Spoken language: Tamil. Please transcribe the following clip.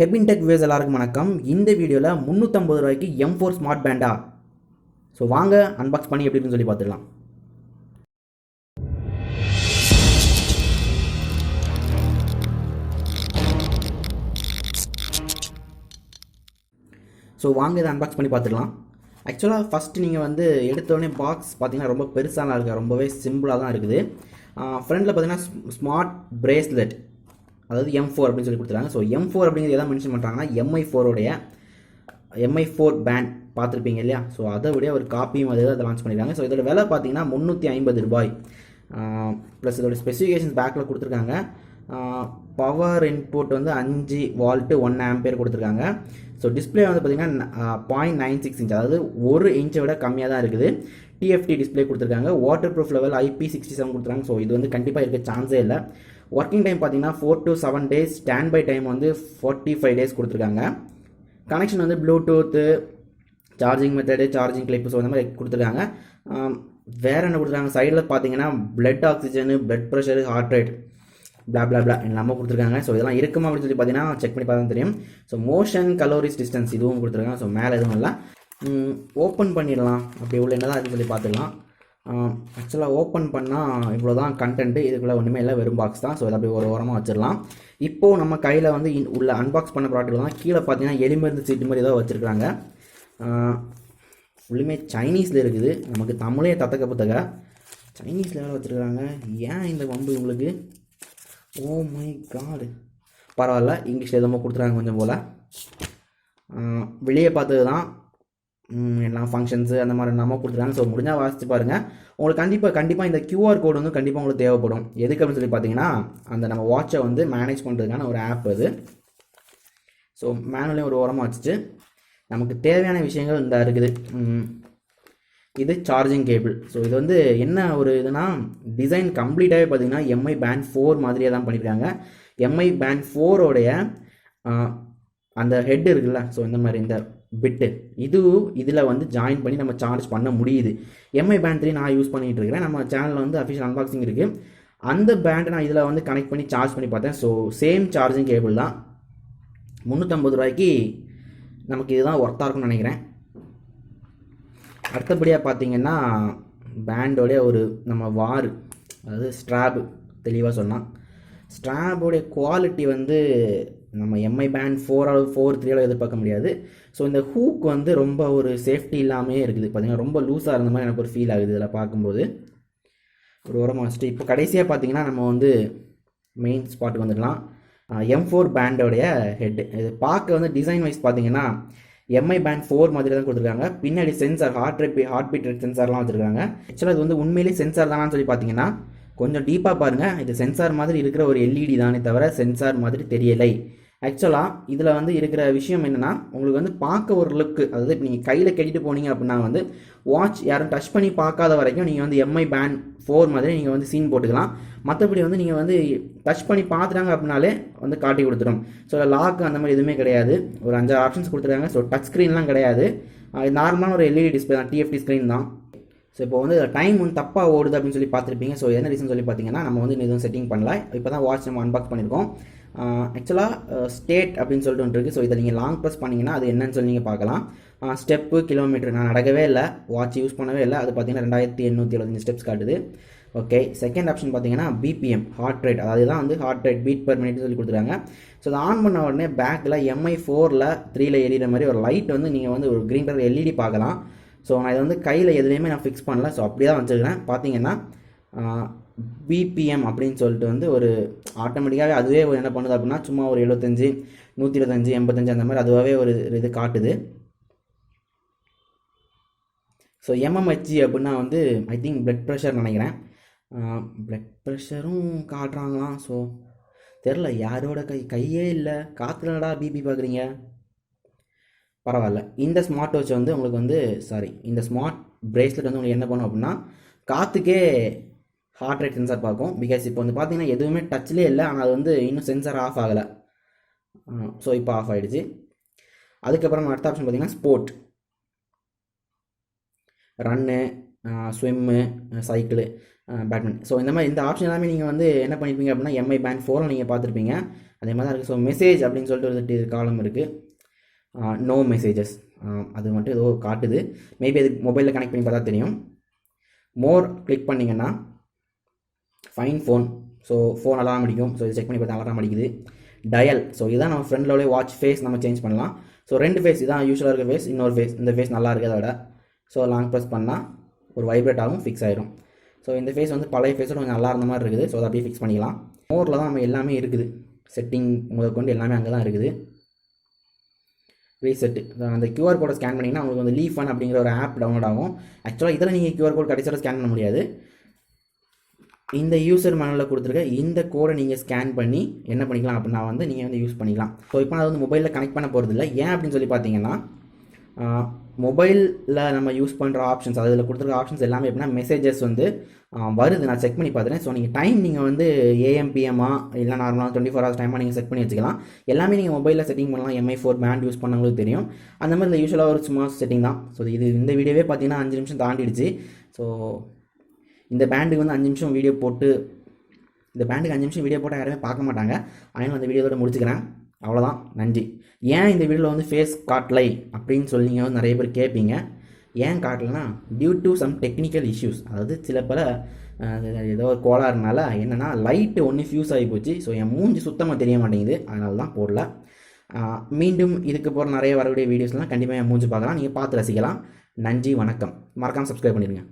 ஹெபின்டெக் வியூஸ் எல்லாருக்கும் வணக்கம். இந்த வீடியோவில் 350 ரூபாய்க்கு M4 ஸ்மார்ட் பேண்டா. ஸோ வாங்க அன்பாக்ஸ் பண்ணி எப்படி இருக்குன்னு சொல்லி பார்த்துக்கலாம். ஸோ வாங்க இதை அன்பாக்ஸ் பண்ணி பார்த்துக்கலாம். ஆக்சுவலாக ஃபஸ்ட்டு நீங்கள் வந்து எடுத்தோடனே பாக்ஸ் பார்த்தீங்கன்னா ரொம்ப பெருசாலாம் இருக்குது, ரொம்பவே சிம்பிளாக தான் இருக்குது. ஃப்ரண்டில் பார்த்தீங்கன்னா ஸ்மார்ட் பிரேஸ்லெட், அதாவது M4 அப்படின்னு சொல்லி கொடுத்துருக்காங்க. ஸோ M4 அப்படிங்கிறது எதாவது மென்ஷன் பண்ணுறாங்கன்னா MI4 பேண்ட் பார்த்துருப்பீங்க இல்லையா? ஸோ அதை விட ஒரு காப்பியும் அதை லான்ச் பண்ணியிருக்காங்க. ஸோ இதோட விலை பார்த்தீங்கன்னா 350 ரூபாய். ப்ளஸ் இதோட ஸ்பெசிஃபிகேஷன்ஸ் பேக்கில் கொடுத்துருக்காங்க. பவர் இன்புட் வந்து 5 வால்ட்டு 1 ஆம்பியர் கொடுத்துருக்காங்க. ஸோ டிஸ்பிளே வந்து பார்த்தீங்கன்னா 0.96 இன்ச், அதாவது 1 இன்ச்சை விட கம்மியாக தான் இருக்குது. TFT டிஸ்பிளே கொடுத்துருக்காங்க. வாட்டர் ப்ரூஃப் லெவல் IP67 கொடுத்துருக்காங்க. ஸோ இது வந்து கண்டிப்பாக இருக்க சான்ஸே இல்லை. ஒர்க்கிங் டைம் பார்த்தீங்கன்னா 4 to 7 days, stand by time வந்து 45 days கொடுத்துருக்காங்க. கனெக்ஷன் வந்து bluetooth, charging method, charging clip, so அந்த மாதிரி கொடுத்துருக்காங்க. வேறு என்ன கொடுத்துருக்காங்க, சைடில் பார்த்தீங்கன்னா blood oxygen, blood pressure, heart rate, blah எல்லாமே கொடுத்துருக்காங்க. ஸோ இதெல்லாம் இருக்குமா அப்படின்னு சொல்லி பார்த்தீங்கன்னா செக் பண்ணி பார்த்தா தெரியும். ஸோ மோஷன், கலோரிஸ், டிஸ்டன்ஸ் இதுவும் கொடுத்துருக்காங்க. ஸோ மேலே எதுவும் இல்லை. ஓப்பன் பண்ணிடலாம். அப்படி உள்ள என்ன தான் அப்படின்னு சொல்லி பார்த்துக்கலாம். ஆக்சுவலாக ஓப்பன் பண்ணால் இவ்வளோ தான் கண்டென்ட்டு, இதுக்குள்ளே ஒன்றுமே இல்லை, வெறும் பாக்ஸ் தான். ஸோ இதை அப்படி ஒரு ஓரமாக வச்சிடலாம். இப்போது நம்ம கையில் வந்து உள்ள அன்பாக்ஸ் பண்ண ப்ராடக்ட் தான். கீழே பார்த்தீங்கன்னா எலிமருந்து சீட்டு மாதிரி ஏதோ வச்சுருக்காங்க. ஃபுல்லுமே சைனீஸில் இருக்குது. நமக்கு தமிழே தத்தக்க புத்தக சைனீஸில் வேலை வச்சுருக்காங்க. ஏன் இந்த வம்பு உங்களுக்கு? ஓ மை காடு, பரவாயில்ல, இங்கிலீஷில் எதுவும் கொடுத்துருக்காங்க கொஞ்சம் போல். வெளியே பார்த்தது தான் எல்லாம் ஃபங்க்ஷன்ஸு அந்த மாதிரி நம்ம கொடுத்துருக்காங்க. ஸோ முடிஞ்சால் வாசித்து பாருங்கள். உங்களுக்கு கண்டிப்பாக இந்த QR கோடு வந்து கண்டிப்பாக உங்களுக்கு தேவைப்படும். எதுக்கு அப்படின்னு சொல்லி பார்த்தீங்கன்னா, அந்த நம்ம வாட்சை வந்து மேனேஜ் பண்ணுறதுக்கான ஒரு ஆப் அது. ஸோ மேனுவலையும் ஒரு ஓரமாக வச்சுட்டு நமக்கு தேவையான விஷயங்கள் இந்த இருக்குது. இது சார்ஜிங் கேபிள். ஸோ இது வந்து என்ன ஒரு இதுனா, டிசைன் கம்ப்ளீட்டாகவே பார்த்தீங்கன்னா MI Band 4 மாதிரியே தான் பண்ணியிருக்காங்க. MI Band 4ஓடைய அந்த ஹெட் இருக்குல்ல, ஸோ இந்த மாதிரி இந்த பிட்டு இதில் வந்து ஜாயின் பண்ணி நம்ம சார்ஜ் பண்ண முடியுது. MI Band 3 நான் யூஸ் பண்ணிகிட்டு இருக்கிறேன். நம்ம சேனலில் வந்து அஃபிஷியல் அன்பாக்சிங் இருக்குது. அந்த பேண்டை நான் இதில் வந்து கனெக்ட் பண்ணி சார்ஜ் பண்ணி பார்த்தேன். ஸோ சேம் சார்ஜிங் கேபிள் தான். 350 ரூபாய்க்கு நமக்கு இதுதான் ஒர்த்தாக இருக்கும்னு நினைக்கிறேன். அடுத்தபடியாக பார்த்தீங்கன்னா பேண்டோடைய ஒரு நம்ம வார், அதாவது ஸ்ட்ராப், தெளிவாக சொன்னால் ஸ்ட்ராபோடைய குவாலிட்டி வந்து நம்ம MI Band 4 எதிர்பார்க்க முடியாது. ஸோ இந்த ஹூக் வந்து ரொம்ப ஒரு சேஃப்டி இல்லாமே இருக்குது. பார்த்தீங்கன்னா ரொம்ப லூஸாக இருந்த மாதிரி எனக்கு ஒரு ஃபீல் ஆகுது இதில் பார்க்கும்போது. ஒரு ஓரமாக வச்சுட்டு இப்போ கடைசியாக பார்த்தீங்கன்னா நம்ம வந்து மெயின் ஸ்பாட்டுக்கு வந்துடலாம். M4 பேண்டோடைய head. இது பார்க்க வந்து டிசைன் வைஸ் பார்த்தீங்கன்னா MI Band 4 மாதிரி தான் கொடுத்துருக்காங்க. பின்னாடி சென்சார், ஹார்ட் பீட் சென்சார்லாம் வச்சுருக்காங்க. ஆக்சுவலாக இது வந்து உண்மையிலேயே சென்சார் தானான்னு சொல்லி பார்த்தீங்கன்னா கொஞ்சம் டீப்பாக பாருங்கள். இது சென்சார் மாதிரி இருக்கிற ஒரு LED தானே தவிர சென்சார் மாதிரி தெரியலை. ஆக்சுவலாக இதில் வந்து இருக்கிற விஷயம் என்னென்னா, உங்களுக்கு வந்து பார்க்க ஒரு லுக்கு, அதாவது நீங்கள் கையில் கட்டிட்டு போனீங்க அப்படின்னா வந்து வாட்ச் யாரும் டச் பண்ணி பார்க்காத வரைக்கும் நீங்கள் வந்து MI Band 4 மாதிரி நீங்கள் வந்து சீன் போட்டுக்கலாம். மற்றபடி வந்து நீங்கள் வந்து டச் பண்ணி பார்த்துட்டாங்க அப்படின்னாலே வந்து காட்டி கொடுத்துரும். ஸோ லாக் அந்த மாதிரி எதுவுமே கிடையாது. ஒரு 5 ஆப்ஷன்ஸ் கொடுத்துருக்காங்க. ஸோ டச் ஸ்க்ரீன்லாம் கிடையாது. நார்மலான ஒரு LED டிஸ்பிளே தான், TFT ஸ்க்ரீன் தான். ஸோ இப்போ வந்து டைம் வந்து தப்பாக ஓடுது அப்படின்னு சொல்லி பார்த்துருப்பீங்க. ஸோ என்ன ரீசன் சொல்லி பார்த்தீங்கன்னா, நம்ம வந்து எதுவும் செட்டிங் பண்ணல. இப்போ தான் வாட்ச் நம்ம அன்பாக்ஸ் பண்ணியிருக்கோம். ஆக்சுவலாக ஸ்டேட் அப்படின்னு சொல்லிட்டு ஒன்று இருக்குது. ஸோ இதை நீங்கள் லாங் ப்ரெஸ் பண்ணிங்கன்னா அது என்னன்னு சொல்லி நீங்கள் பார்க்கலாம். ஸ்டெப்பு, கிலோமீட்டர் நான் நடக்கவே இல்லை, வாட்ச் யூஸ் பண்ணவே இல்லை. அது பார்த்தீங்கன்னா 2875 ஸ்டெப்ஸ் காட்டுது. ஓகே, செகண்ட் ஆப்ஷன் பார்த்தீங்கன்னா BPM, ஹார்ட் ரேட், அதாவது தான் வந்து heart rate, beat per minute சொல்லி கொடுத்துருக்காங்க. ஸோ அதை ஆன் பண்ண உடனே பேக்கில் MI 4 எரியிற மாதிரி ஒரு லைட் வந்து நீங்கள் வந்து ஒரு க்ரீன் கலர் LED பார்க்கலாம். ஸோ நான் இதை வந்து கையில் எதுலேயுமே நான் ஃபிக்ஸ் பண்ணல. ஸோ அப்படியே தான் வச்சுருக்கிறேன். பார்த்தீங்கன்னா BPM அப்படின்னு சொல்லிட்டு வந்து ஒரு ஆட்டோமேட்டிக்காகவே அதுவே ஒரு என்ன பண்ணுது அப்படின்னா, சும்மா ஒரு 75, 125, 85 அந்த மாதிரி அதுவாகவே ஒரு இது காட்டுது. ஸோ mmHg அப்படின்னா வந்து ஐ திங்க் பிளட் ப்ரெஷர் நினைக்கிறேன். பிளட் ப்ரெஷரும் காட்டுறாங்களாம். ஸோ தெரில, யாரோட கையே இல்லை, காற்றுலடா பிபி பார்க்குறீங்க. பரவாயில்ல. இந்த ஸ்மார்ட் வாட்ச் வந்து உங்களுக்கு வந்து இந்த ஸ்மார்ட் பிரேஸ்லெட் வந்து உங்களுக்கு என்ன பண்ணும் அப்படின்னா, காற்றுக்கே ஹார்ட் ரேட் சென்சார் பார்க்கும். பிகாஸ் இப்போ வந்து பார்த்தீங்கன்னா எதுவுமே டச்லேயே இல்லை, ஆனால் அது வந்து இன்னும் சென்சார் ஆஃப் ஆகலை. ஸோ இப்போ ஆஃப் ஆகிடுச்சு. அதுக்கப்புறம் அடுத்த ஆப்ஷன் பார்த்தீங்கன்னா sport, run, swim, cycle, Batman. So இந்த மாதிரி இந்த ஆப்ஷன் எல்லாமே நீங்கள் வந்து என்ன பண்ணியிருப்பீங்க அப்படின்னா எம்ஐ பேண்ட் 4 நீங்கள் பார்த்துருப்பீங்க. அதே மாதிரி தான் இருக்குது. ஸோ மெசேஜ் அப்படின்னு சொல்லிட்டு ஒரு காலம் இருக்குது. நோ மெசேஜஸ் அது மட்டும் ஏதோ காட்டுது. மேபி அது மொபைலில் கனெக்ட் பண்ணி பார்த்தா தெரியும். மோர் கிளிக் பண்ணிங்கன்னா fine phone. So phone alarm அடிக்கும். ஸோ இது செக் பண்ணி பார்த்தா அலாரம் அடிக்குது. டயல். ஸோ இதான் நம்ம ஃப்ரெண்டில் வாட்ச் ஃபேஸ் நம்ம சேஞ்ச் பண்ணலாம். ஸோ 2 ஃபேஸ் இதான் யூஸ்வலாக இருக்க ஃபேஸ், இன்னொரு ஃபேஸ். இந்த ஃபேஸ் நல்லா இருக்குது அதை விட. ஸோ லாங் ப்ரெஸ் பண்ணால் ஒரு வைப்ரேட் ஆகும், ஃபிக்ஸ் ஆயிடும். ஸோ இந்த ஃபேஸ் வந்து பழைய ஃபேஸோட கொஞ்சம் நல்லா இருந்த மாதிரி இருக்குது. ஸோ அதை அப்படியே ஃபிக்ஸ் பண்ணிக்கலாம். மோரில் தான் நம்ம எல்லாமே இருக்குது. செட்டிங் முதற்கொண்டு எல்லாமே அங்கே தான் இருக்குது. ரீசெட்டு அந்த கியூஆர் கோடை ஸ்கேன் பண்ணிங்கன்னா உங்களுக்கு வந்து லீஃப் ஃபன் அப்படிங்கிற ஒரு ஆப் டவுன்லோட் ஆகும். ஆக்சுவலாக இதில் நீங்கள் கியூஆர் கோட் கடைசியோட ஸ்கேன் பண்ண முடியாது. இந்த யூசர் மேனுவலில் கொடுத்துருக்க இந்த கோடை நீங்கள் ஸ்கேன் பண்ணி என்ன பண்ணிக்கலாம் அப்படின்னா வந்து நீங்கள் வந்து யூஸ் பண்ணிக்கலாம். ஸோ இப்போ நான் வந்து மொபைலில் கனெக்ட் பண்ண போகிறது இல்லை. ஏன் அப்படின்னு சொல்லி பார்த்தீங்கன்னா மொபைலில் நம்ம யூஸ் பண்ணுற ஆப்ஷன்ஸ், அதில் கொடுத்துருக்க ஆப்ஷன்ஸ் எல்லாமே எப்படின்னா மெசேஜஸ் வந்து வருது. நான் செக் பண்ணி பார்த்துறேன். ஸோ நீங்கள் டைம் நீங்கள் வந்து ஏஎம் பிஎம்மா இல்லை நார்மலாக 24 hours டைமாக நீங்கள் செட் பண்ணி வச்சுக்கலாம். எல்லாமே நீங்கள் மொபைலில் செட்டிங் பண்ணலாம். MI4 பேண்ட் யூஸ் பண்ணவங்களுக்கு தெரியும். அந்த மாதிரி இந்த யூஸ்வலாக ஒரு சும்மா செட்டிங் தான். ஸோ இது இந்த வீடியோவே பார்த்தீங்கன்னா 5 நிமிஷம் தாண்டிடுச்சு. ஸோ இந்த பேண்டுக்கு வந்து 5 நிமிஷம் வீடியோ போட்டு யாருமே பார்க்க மாட்டாங்க. அதனால் அந்த வீடியோவோட முடிச்சுக்கிறேன். அவ்வளோதான், நன்றி. ஏன் இந்த வீடியோவில் வந்து ஃபேஸ் காட்டலை அப்படின்னு சொல்லி நீங்கள் வந்து நிறைய பேர் கேட்பீங்க. ஏன் காட்டலைன்னா due to some technical issues, அதாவது சில பல ஏதோ ஒரு கோளாறுனால என்னென்னா லைட்டு ஒன்று ஃபியூஸ் ஆகி போச்சு. ஸோ என் மூஞ்சி சுத்தமாக தெரிய மாட்டேங்குது, அதனால தான் போடல. மீண்டும் இதுக்கு போகிற நிறைய வரக்கூடிய வீடியோஸ்லாம் கண்டிப்பாக என் மூஞ்சி பார்க்கலாம், நீங்கள் பார்த்து ரசிக்கலாம். நன்றி, வணக்கம். மறக்காமல் சப்ஸ்கிரைப் பண்ணிடுங்க.